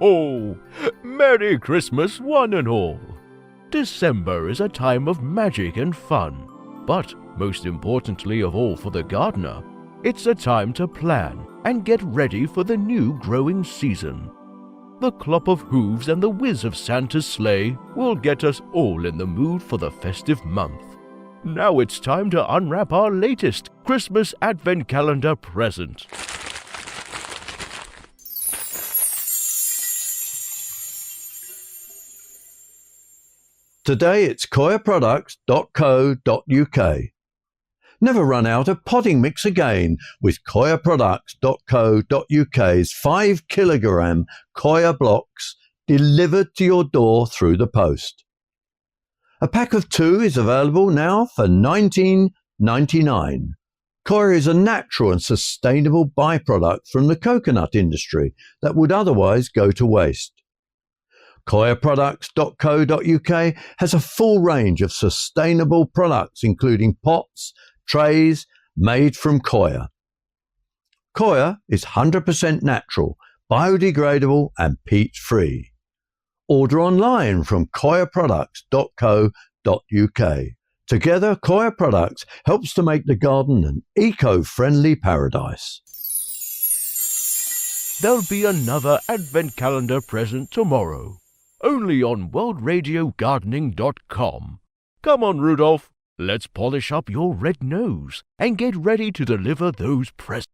ho! Merry Christmas, one and all! December is a time of magic and fun, but most importantly of all for the gardener, it's a time to plan and get ready for the new growing season. The clop of hooves and the whiz of Santa's sleigh will get us all in the mood for the festive month. Now it's time to unwrap our latest Christmas Advent Calendar present. Today it's koyaproducts.co.uk. Never run out of potting mix again with koyaproducts.co.uk's 5 kilogram Koya blocks delivered to your door through the post. A pack of 2 is available now for $19.99. Koya is a natural and sustainable byproduct from the coconut industry that would otherwise go to waste. koyaproducts.co.uk has a full range of sustainable products including pots, trays made from Koya. Koya is 100% natural, biodegradable and peat-free. Order online from koyaproducts.co.uk. Together, Koya Products helps to make the garden an eco-friendly paradise. There'll be another Advent Calendar present tomorrow, only on worldradiogardening.com. Come on, Rudolph, let's polish up your red nose and get ready to deliver those presents.